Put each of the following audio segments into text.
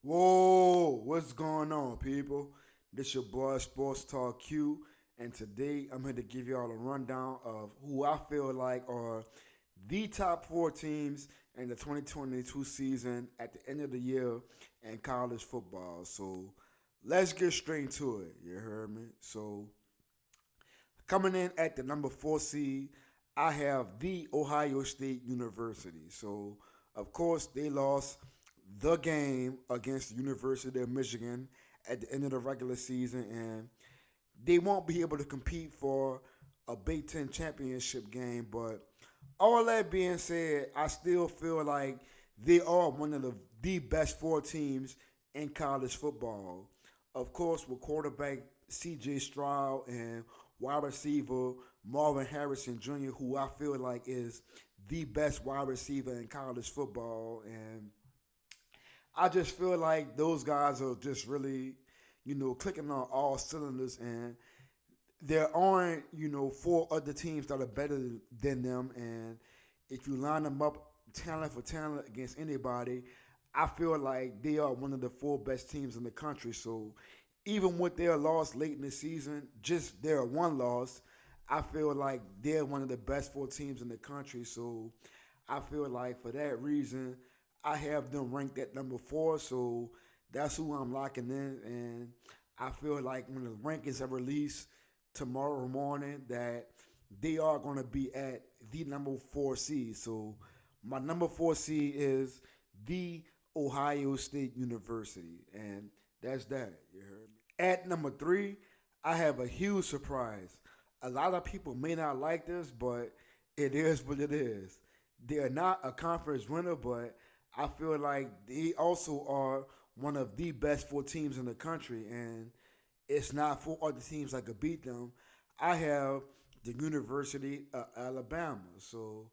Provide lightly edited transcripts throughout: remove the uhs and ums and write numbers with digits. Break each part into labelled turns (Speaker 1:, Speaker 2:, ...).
Speaker 1: Whoa, what's going on, people? This your boy SportsTalkQue, and today I'm here to give y'all a rundown of who I feel like are the top four teams in the 2022 season at the end of the year in college football. So let's get straight to it. You heard me? So coming in at the number four seed, I have the Ohio State University. So, of course, they lost the game against the University of Michigan at the end of the regular season, and they won't be able to compete for a Big Ten championship game. But all that being said, I still feel like they are one of the best four teams in college football. Of course, with quarterback C.J. Stroud and wide receiver Marvin Harrison Jr., who I feel like is the best wide receiver in college football. And I just feel like those guys are just really, clicking on all cylinders. And there aren't, four other teams that are better than them. And if you line them up talent for talent against anybody, I feel like they are one of the four best teams in the country. So even with their loss late in the season, just their one loss, I feel like they're one of the best four teams in the country. So I feel like for that reason, I have them ranked at number four. So that's who I'm locking in. And I feel like when the rankings are released tomorrow morning, that they are going to be at the number four seed. So my number four seed is the Ohio State University. And that's that. You heard me? At number three, I have a huge surprise. A lot of people may not like this, but it is what it is. They're not a conference winner, but I feel like they also are one of the best four teams in the country, and it's not four other teams that could beat them. I have the University of Alabama. So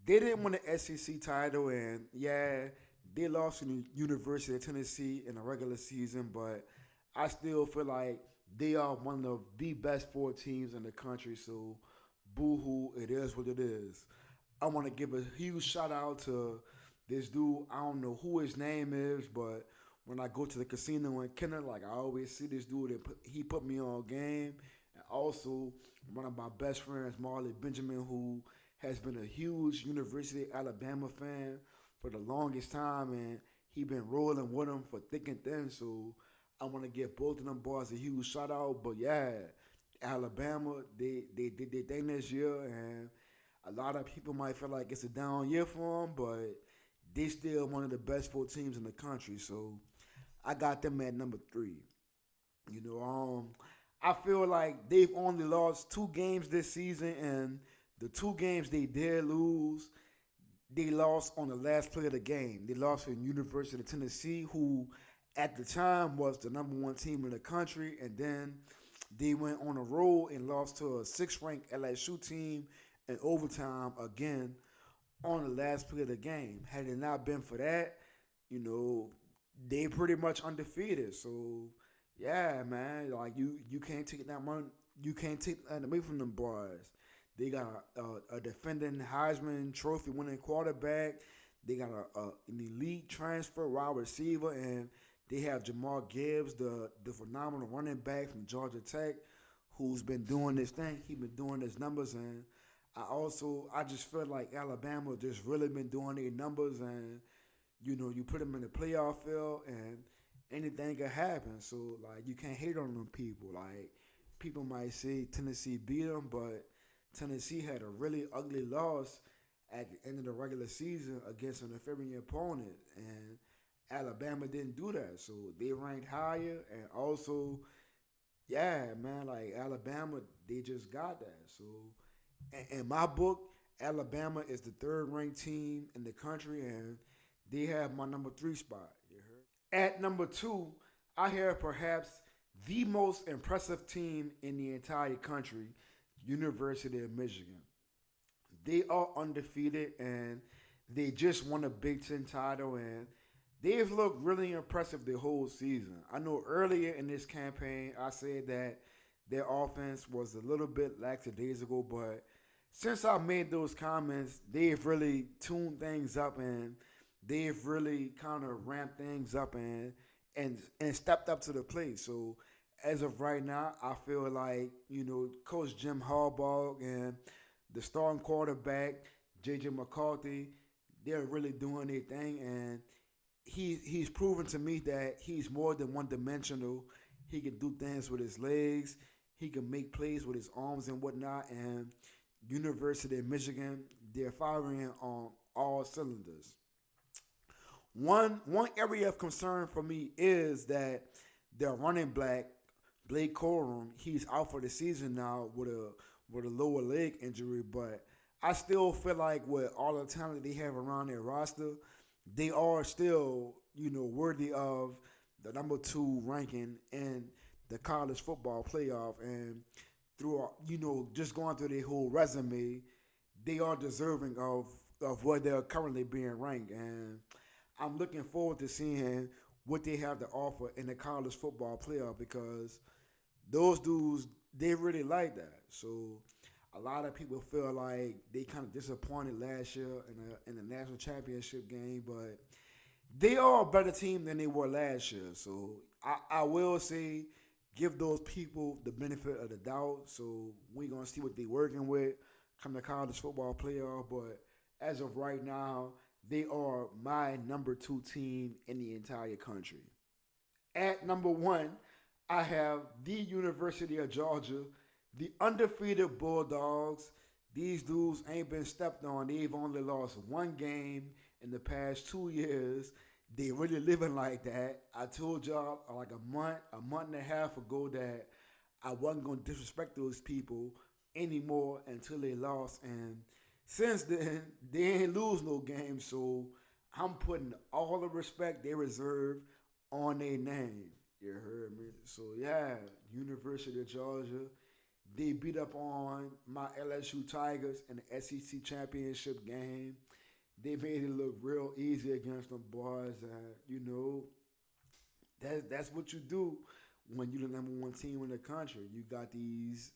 Speaker 1: they didn't win the SEC title, and yeah, they lost to the University of Tennessee in the regular season, but I still feel like they are one of the best four teams in the country. So, boo hoo, it is what it is. I want to give a huge shout out to this dude. I don't know who his name is, but when I go to the casino in Kenner, like I always see this dude. He put me on game. And also, one of my best friends, Marley Benjamin, who has been a huge University of Alabama fan for the longest time, and he been rolling with them for thick and thin. So I want to give both of them boys a huge shout out. But yeah, Alabama, they did their thing this year, and a lot of people might feel like it's a down year for them, but they still one of the best four teams in the country. So I got them at number three. You know, I feel like they've only lost two games this season, and the two games they did lose, they lost on the last play of the game. They lost to the University of Tennessee, who at the time was the number one team in the country, and then they went on a roll and lost to a sixth-ranked LSU team in overtime again on the last play of the game. Had it not been for that, you know, they pretty much undefeated. So yeah, man, like you can't take that money, you can't take that away from them boys. They got a defending Heisman Trophy winning quarterback. They got an elite transfer wide receiver, and they have Jamar Gibbs, the phenomenal running back from Georgia Tech, who's been doing this thing. He been doing his numbers, and I just feel like Alabama just really been doing their numbers, and you put them in the playoff field, and anything can happen. So like you can't hate on them people. Like people might say Tennessee beat them, but Tennessee had a really ugly loss at the end of the regular season against an inferior opponent, and Alabama didn't do that. So they ranked higher, and also, yeah, man, like Alabama, they just got that. So in my book, Alabama is the third ranked team in the country, and they have my number three spot. You heard? At number two, I have perhaps the most impressive team in the entire country, University of Michigan. They are undefeated, and they just won a Big Ten title, and they've looked really impressive the whole season. I know earlier in this campaign I said that their offense was a little bit lackadaisical, but since I made those comments, they've really tuned things up, and they've really kind of ramped things up and stepped up to the plate. So as of right now, I feel like Coach Jim Harbaugh and the starting quarterback J.J. McCarthy, they're really doing their thing, and he's proven to me that he's more than one dimensional. He can do things with his legs. He can make plays with his arms and whatnot. And University of Michigan, they're firing on all cylinders. One area of concern for me is that their running back Blake Corum, he's out for the season now with a lower leg injury, but I still feel like with all the talent they have around their roster, they are still worthy of the number two ranking in the college football playoff, and through just going through their whole resume, they are deserving of where they're currently being ranked, and I'm looking forward to seeing what they have to offer in the college football playoff because those dudes they really like that. So a lot of people feel like they kind of disappointed last year in the national championship game, but they are a better team than they were last year. So I will say give those people the benefit of the doubt. So we're gonna see what they're working with come the college football playoff. But as of right now, they are my number two team in the entire country. At number one, I have the University of Georgia, the undefeated Bulldogs. These dudes ain't been stepped on. They've only lost one game in the past 2 years. They really living like that. I told y'all like a month and a half ago that I wasn't gonna disrespect those people anymore until they lost. And since then, they ain't lose no game. So I'm putting all the respect they reserve on their name. You heard me? So yeah, University of Georgia. They beat up on my LSU Tigers in the SEC championship game. They made it look real easy against them boys, and that's what you do when you're the number one team in the country. You got these,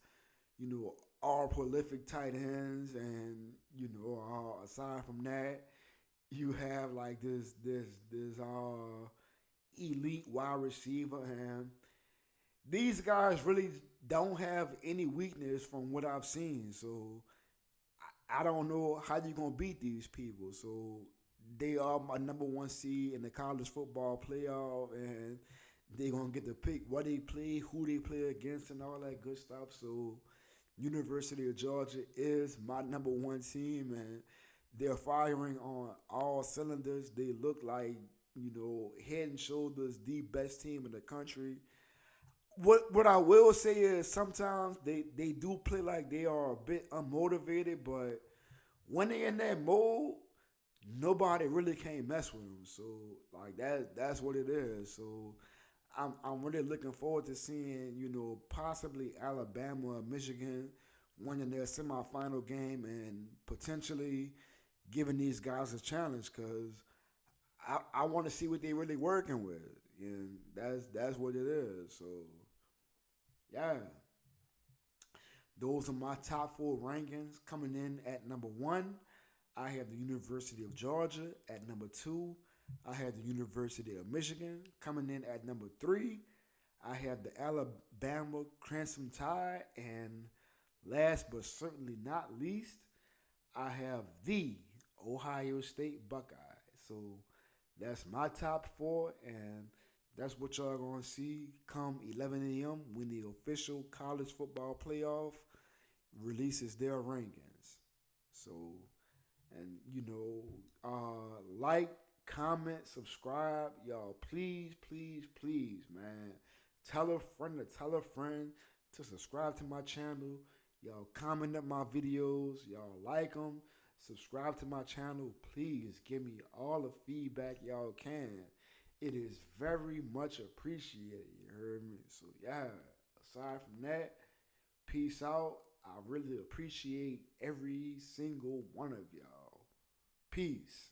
Speaker 1: all prolific tight ends, and aside from that, you have like this elite wide receiver, and these guys really don't have any weakness from what I've seen. So I don't know how you're gonna beat these people. So they are my number one seed in the college football playoff, and they're gonna get to pick what they play, who they play against, and all that good stuff. So University of Georgia is my number one team, and they're firing on all cylinders. They look like head and shoulders the best team in the country. What I will say is sometimes they do play like they are a bit unmotivated, but when they in that mode, nobody really can't mess with them. So like that's what it is. So I'm really looking forward to seeing possibly Alabama or Michigan winning their semifinal game and potentially giving these guys a challenge because I want to see what they really working with, and that's what it is. So yeah, those are my top four rankings. Coming in at number one, I have the University of Georgia. At number two, I have the University of Michigan. Coming in at number three, I have the Alabama Crimson Tide. And last but certainly not least, I have the Ohio State Buckeyes. So that's my top four, and that's what y'all gonna see come 11 a.m. when the official college football playoff releases their rankings. So, and like, comment, subscribe, y'all. Please, please, please, man. Tell a friend to tell a friend to subscribe to my channel. Y'all comment up my videos. Y'all like them. Subscribe to my channel. Please give me all the feedback y'all can. It is very much appreciated. You heard me? So yeah, aside from that, peace out. I really appreciate every single one of y'all. Peace.